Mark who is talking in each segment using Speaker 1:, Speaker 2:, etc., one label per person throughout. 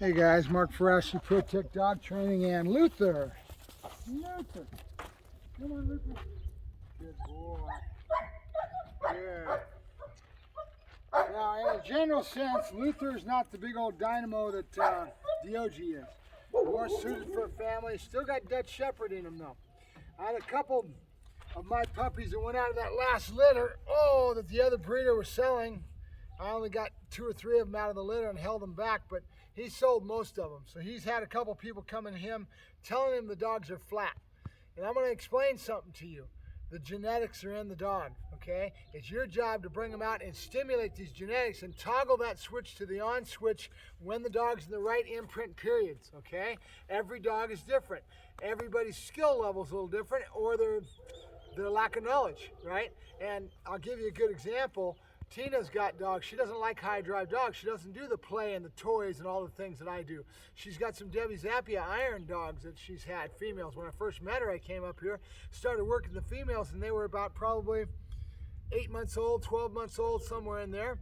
Speaker 1: Hey guys, Mark Ferrasci, Pro Tech Dog Training, and Luther. Luther. Come on, Luther. Good boy. Good. Now, in a general sense, Luther is not the big old dynamo that DOG is. More suited for a family. Still got Dutch Shepherd in him, though. I had a couple of my puppies that went out of that last litter, that the other breeder was selling. I only got 2 or 3 of them out of the litter and held them back, but he sold most of them. So he's had a couple people coming to him telling him the dogs are flat. And I'm going to explain something to you. The genetics are in the dog, okay? It's your job to bring them out and stimulate these genetics and toggle that switch to the on switch when the dog's in the right imprint periods, okay? Every dog is different. Everybody's skill level is a little different, or their lack of knowledge, right? And I'll give you a good example. Tina's got dogs. She doesn't like high drive dogs. She doesn't do the play and the toys and all the things that I do. She's got some Debbie Zappia iron dogs that she's had, females. When I first met her, I came up here, started working the females, and they were about probably 8 months old, 12 months old, somewhere in there.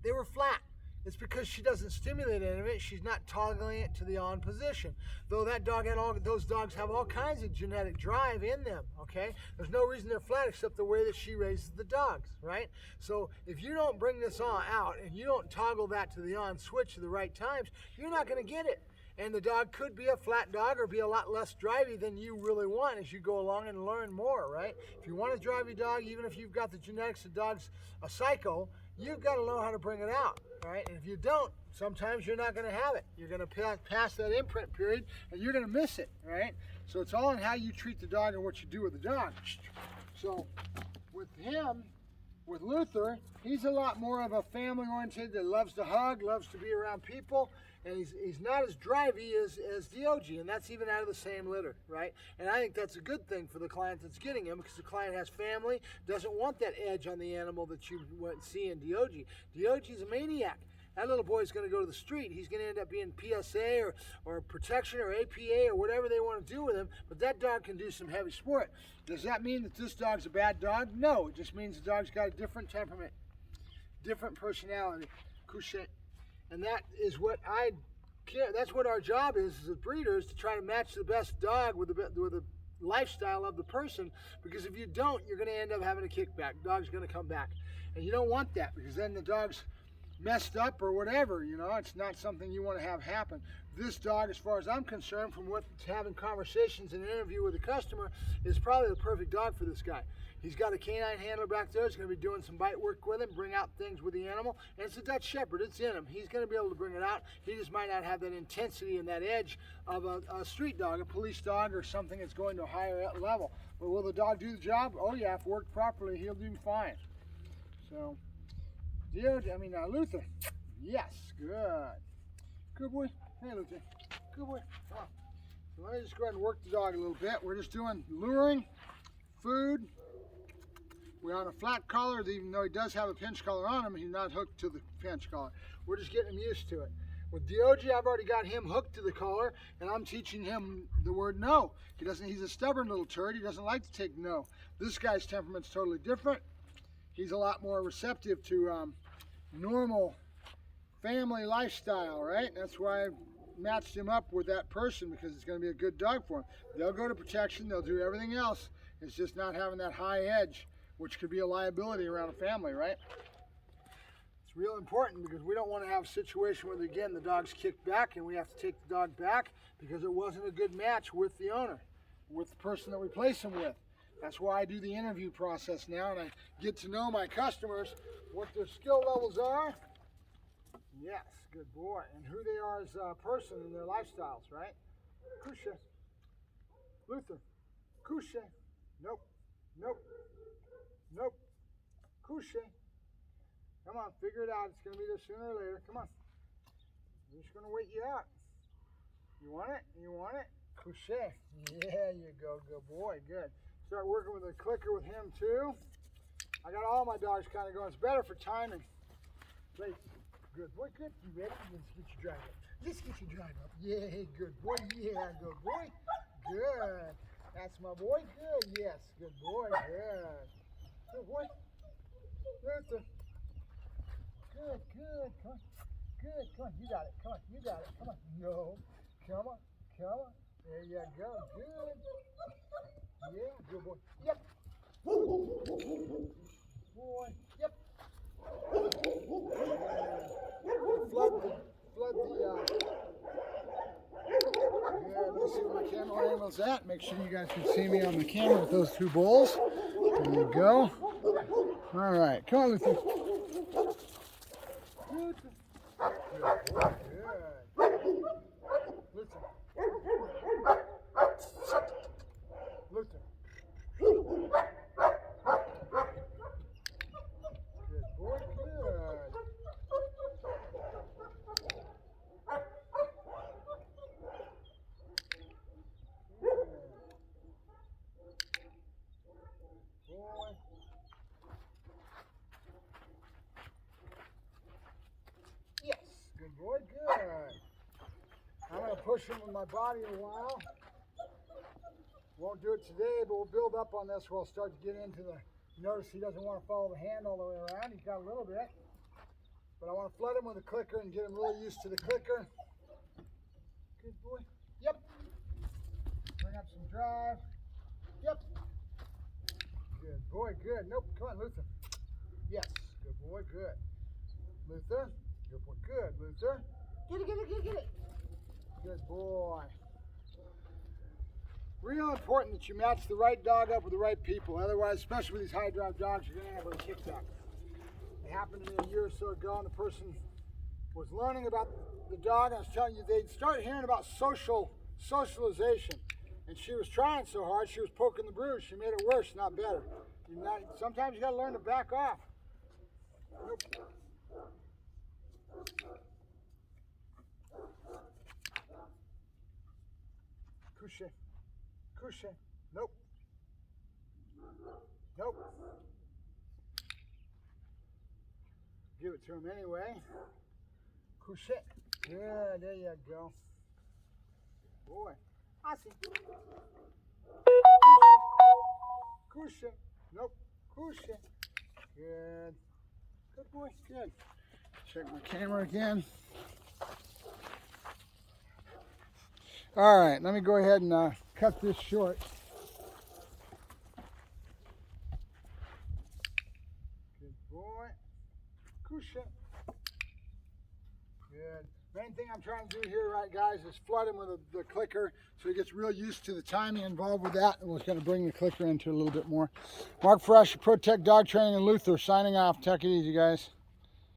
Speaker 1: They were flat. It's because she doesn't stimulate any of it. She's not toggling it to the on position. Though that dog had those dogs have all kinds of genetic drive in them, okay? There's no reason they're flat except the way that she raises the dogs, right? So if you don't bring this on out and you don't toggle that to the on switch at the right times, you're not going to get it. And the dog could be a flat dog or be a lot less drivey than you really want as you go along and learn more, right? If you want a drivey dog, even if you've got the genetics of dogs a psycho, you've got to know how to bring it out, right? And if you don't, sometimes you're not going to have it. You're going to pass that imprint period and you're going to miss it, right? So it's all in how you treat the dog and what you do with the dog. So with him, with Luther, he's a lot more of a family-oriented that loves to hug, loves to be around people, and he's not as drivey as DOG, and that's even out of the same litter, right? And I think that's a good thing for the client that's getting him, because the client has family, doesn't want that edge on the animal that you see in DOG. DOG's a maniac. That little boy's going to go to the street. He's going to end up being PSA or protection or APA or whatever they want to do with him, but that dog can do some heavy sport. Does that mean that this dog's a bad dog? No, it just means the dog's got a different temperament, different personality. Couché. And that is what that's what our job is as breeders, to try to match the best dog with the lifestyle of the person, because if you don't, you're going to end up having a kickback. The dog's going to come back. And you don't want that, because then the dog's messed up or whatever, it's not something you want to have happen. This dog, as far as I'm concerned, from having conversations and an interview with a customer, is probably the perfect dog for this guy. He's got a canine handler back there. He's going to be doing some bite work with him, bring out things with the animal, and it's a Dutch Shepherd. It's in him. He's going to be able to bring it out. He just might not have that intensity and that edge of a street dog, a police dog, or something that's going to a higher level. But will the dog do the job? Oh yeah, if worked properly, he'll do fine. So Luther. Yes, good. Good boy. Hey, Luther. Good boy. Come on. So let me just go ahead and work the dog a little bit. We're just doing luring, food. We're on a flat collar, even though he does have a pinch collar on him, he's not hooked to the pinch collar. We're just getting him used to it. With DOG, I've already got him hooked to the collar, and I'm teaching him the word no. He's a stubborn little turd. He doesn't like to take no. This guy's temperament's totally different. He's a lot more receptive to normal family lifestyle, right? That's why I matched him up with that person, because it's going to be a good dog for him. They'll go to protection, they'll do everything else. It's just not having that high edge, which could be a liability around a family, right? It's real important, because we don't want to have a situation where, again, the dog's kicked back and we have to take the dog back because it wasn't a good match with the owner, with the person that we place him with. That's why I do the interview process now, and I get to know my customers, what their skill levels are. Yes, good boy. And who they are as a person and their lifestyles, right? Couché. Luther. Couché. Nope. Nope. Nope. Couché. Come on, figure it out. It's going to be there sooner or later. Come on. I'm just going to wait you out. You want it? You want it? Couché. Yeah, you go. Good boy. Good. Start working with a clicker with him too. I got all my dogs kind of going. It's better for timing. Great. Good boy. Good. You ready? Let's get your drive up. Let's get your drive up. Yeah, good boy. Yeah, good boy. Good. That's my boy. Good. Yes. Good boy. Good. Good boy. Luther. Good. Good. Come on. Good. Come on. You got it. Come on. You got it. Come on. go. Come on. Come on. There you go. Good. Yeah, good boy. Yep. Boy. Yep. Flood the yeah, let's see where my camera angle's at. Make sure you guys can see me on the camera with those two bowls. There you go. All right, come on, Luther. Good. Luther. Luther. Good boy, good. Boy. Yes, good boy, good. I'm going to push him with my body a while. Won't do it today, but we'll build up on this. We'll start to get into the, notice he doesn't want to follow the hand all the way around. He's got a little bit. But I want to flood him with a clicker and get him really used to the clicker. Good boy. Yep. Bring up some drive. Yep. Good boy, good. Nope, come on, Luther. Yes, good boy, good. Luther, good boy, good. Luther, get it, get it, get it, get it. Good boy. Real important that you match the right dog up with the right people. Otherwise, especially with these high drive dogs, you're going to have a kicked up. It happened to me a year or so ago, and the person was learning about the dog. I was telling you, they'd start hearing about socialization. And she was trying so hard, she was poking the bruise. She made it worse, not better. Sometimes you got to learn to back off. Nope. Couche. Couche. Nope. Nope. Give it to him anyway. Couche. Yeah, there you go. Boy. Assim. Couche. Nope. Couche. Good. Good boy. Good. Check my camera again. All right, let me go ahead and cut this short. Good boy. Couche. Good. Main thing I'm trying to do here, right, guys, is flood him with the clicker so he gets real used to the timing involved with that, and we're going to bring the clicker into a little bit more. Mark Ferrasci, Protect Dog Training in Luther, signing off. Take it easy, guys.